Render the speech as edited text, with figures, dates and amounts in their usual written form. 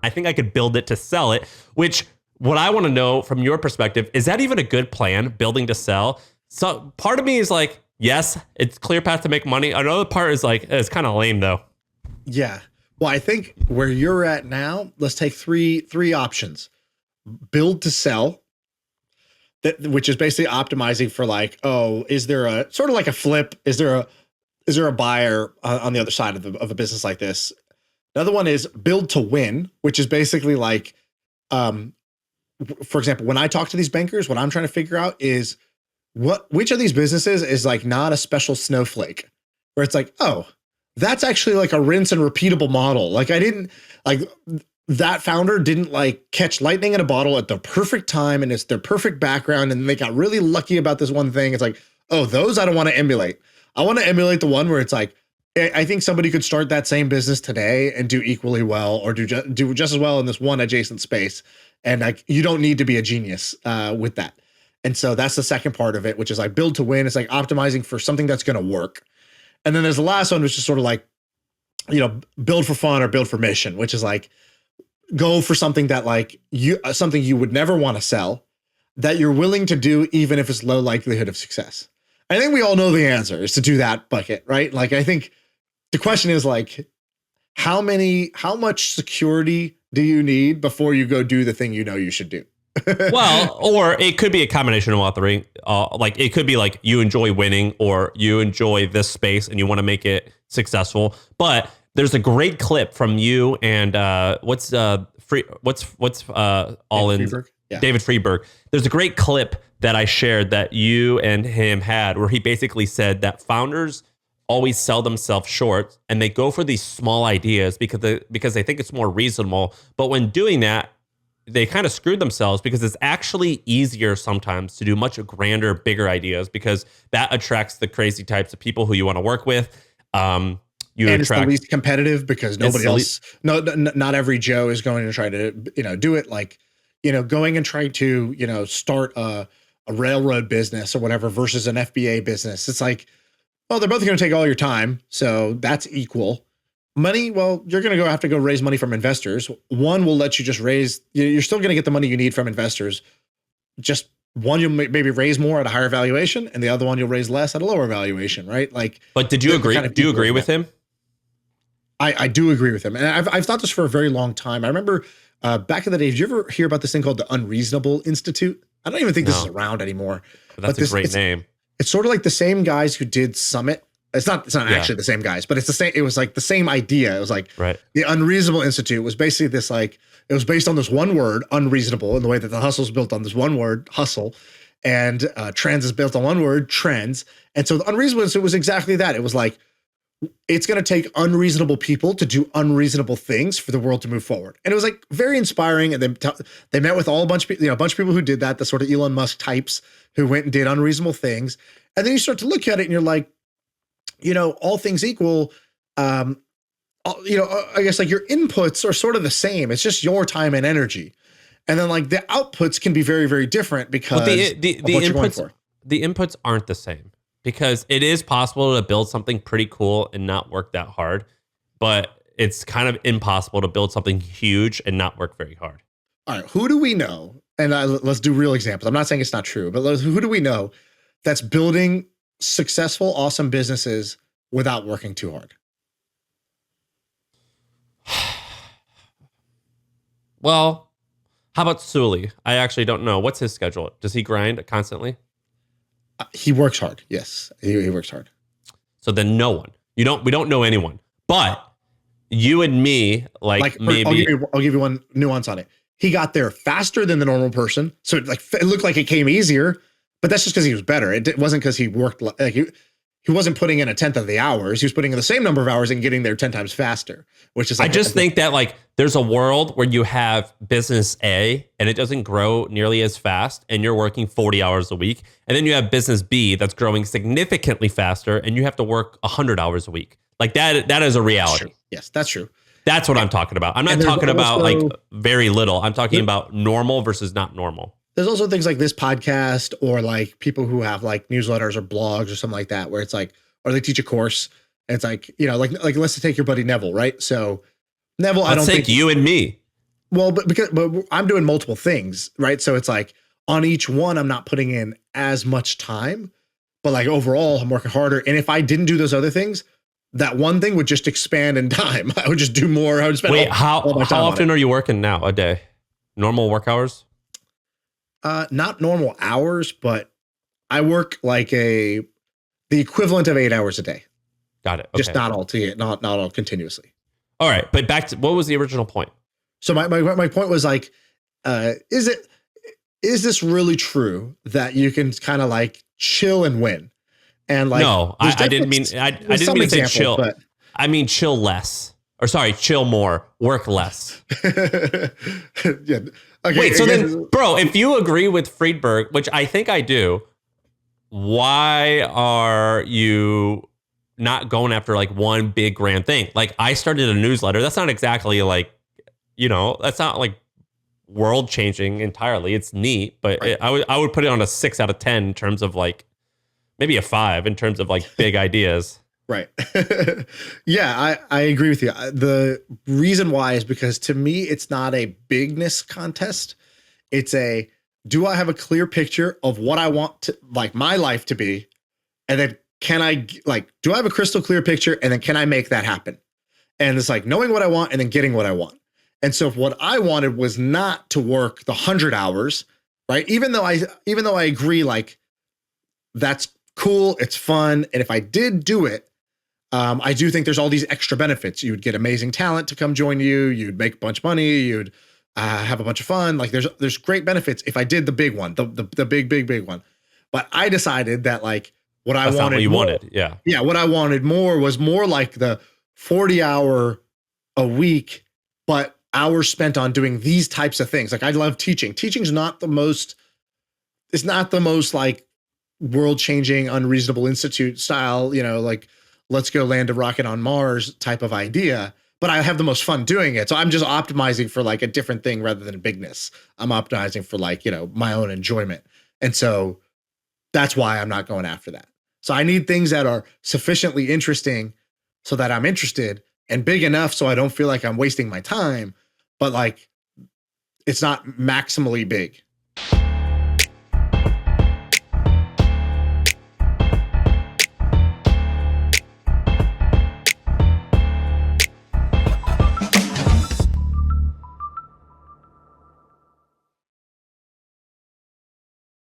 I think I could build it to sell it, which what I want to know from your perspective, is that even a good plan, building to sell? So part of me is like, yes, it's clear path to make money. Another part is like, it's kind of lame though. Yeah. Well, I think where you're at now, let's take three options. Build to sell, which is basically optimizing for like, oh, is there a sort of like a flip? Is there a buyer on the other side of a business like this? Another one is build to win, which is basically like, for example, when I talk to these bankers, what I'm trying to figure out is which of these businesses is like not a special snowflake where it's like, oh, that's actually like a rinse and repeatable model. Like that founder didn't like catch lightning in a bottle at the perfect time and it's their perfect background. And they got really lucky about this one thing. It's like, oh, those I don't want to emulate. I want to emulate the one where it's like, I think somebody could start that same business today and do equally well or do just as well in this one adjacent space. And like, you don't need to be a genius with that. And so that's the second part of it, which is like build to win. It's like optimizing for something that's going to work. And then there's the last one, which is sort of like, build for fun or build for mission, which is like go for something that like something you would never want to sell that you're willing to do, even if it's low likelihood of success. I think we all know the answer is to do that bucket, right? Like, I think the question is like, how much security do you need before you go do the thing you should do? Well, or it could be a combination of all three. Like it could be like you enjoy winning or you enjoy this space and you want to make it successful. But there's a great clip from you and Freeburg? Yeah. David Freeburg. There's a great clip that I shared that you and him had where he basically said that founders always sell themselves short and they go for these small ideas because they think it's more reasonable. But when doing that, they kind of screwed themselves because it's actually easier sometimes to do much grander, bigger ideas because that attracts the crazy types of people who you want to work with. It's the least competitive because nobody else, not every Joe is going to try to, do it like, going and trying to, start a railroad business or whatever versus an FBA business. It's like, well, they're both going to take all your time. So that's equal. Money, well, you're going to have to go raise money from investors. One will let you just raise, you're still going to get the money you need from investors. Just one, you'll maybe raise more at a higher valuation, and the other one you'll raise less at a lower valuation, right? Like, but did you agree? Do you agree with him? I do agree with him. And I've thought this for a very long time. I remember back in the day, did you ever hear about this thing called the Unreasonable Institute? I don't even think this is around anymore. But that's a great name. It's sort of like the same guys who did Summit. It's not actually the same guys, but it's the same. It was like the same idea. It was like the Unreasonable Institute was basically this, like, it was based on this one word, unreasonable, in the way that the hustle is built on this one word, hustle, and trends is built on one word, trends. And so the Unreasonable Institute was exactly that. It was like, it's going to take unreasonable people to do unreasonable things for the world to move forward. And it was like very inspiring. And they met with a bunch of people who did that, the sort of Elon Musk types who went and did unreasonable things. And then you start to look at it and you're like, all things equal, I guess like your inputs are sort of the same. It's just your time and energy. And then like the outputs can be very, very different because the inputs aren't the same. Because it is possible to build something pretty cool and not work that hard, but it's kind of impossible to build something huge and not work very hard. All right, who do we know? And let's do real examples. I'm not saying it's not true, but who do we know that's building successful, awesome businesses without working too hard? Well, how about Sully? I actually don't know. What's his schedule? Does he grind constantly? He works hard. Yes, he works hard. So then no one. We don't know anyone. But you and me, maybe I'll give you one nuance on it. He got there faster than the normal person. So it looked like it came easier, but that's just because he was better. It wasn't because he worked he wasn't putting in a 10th of the hours. He was putting in the same number of hours and getting there 10 times faster, which is like, I just think that like there's a world where you have business A and it doesn't grow nearly as fast and you're working 40 hours a week. And then you have business B that's growing significantly faster and you have to work 100 hours a week. Like that is a reality. That's yes, that's true. That's what I'm talking about. I'm not talking about like very little. I'm talking about normal versus not normal. There's also things like this podcast or like people who have like newsletters or blogs or something like that, where it's like, or they teach a course. And it's like, like let's take your buddy Neville, right? So Neville, I don't think you and me. Well, but I'm doing multiple things, right? So it's like on each one, I'm not putting in as much time, but like overall, I'm working harder. And if I didn't do those other things, that one thing would just expand in time. I would just do more. I would spend Wait, all my time how on often it. are you working now a day? Normal work hours? Not normal hours, but I work like the equivalent of 8 hours a day, Got it. just Okay. not all continuously. All right. But back to what was the original point? So my point was like, is this really true that you can kind of like chill and win? And like, No, I didn't mean I didn't mean to say chill. but I mean chill less. Or sorry, chill more, work less. yeah. Okay, Wait, so then, bro, if you agree with Freeburg, which I think I do, why are you not going after like one big grand thing? Like I started a newsletter. That's not exactly like, that's not like world changing entirely. It's neat, but Right. I would put it on a 6 out of 10 in terms of like maybe a 5 in terms of like big ideas. Right. Yeah, I agree with you. The reason why is because to me, it's not a bigness contest. It's do I have a clear picture of what I want to like my life to be? And then do I have a crystal clear picture? And then can I make that happen? And it's like knowing what I want and then getting what I want. And so what I wanted was not to work the 100 hours, right? Even though I agree, like that's cool. It's fun. And if I did do it, I do think there's all these extra benefits. You would get amazing talent to come join you. You'd make a bunch of money. You'd have a bunch of fun. Like there's great benefits if I did the big one, the big one. But I decided that like what I That's wanted, not what you more, wanted. Yeah. yeah, what I wanted more was more like the 40-hour a week, but hours spent on doing these types of things. Like I love teaching. Teaching's not the most. It's not the most like world-changing, unreasonable institute style. Like let's go land a rocket on Mars type of idea, but I have the most fun doing it. So I'm just optimizing for like a different thing rather than bigness. I'm optimizing for like, my own enjoyment. And so that's why I'm not going after that. So I need things that are sufficiently interesting so that I'm interested and big enough so I don't feel like I'm wasting my time, but like it's not maximally big.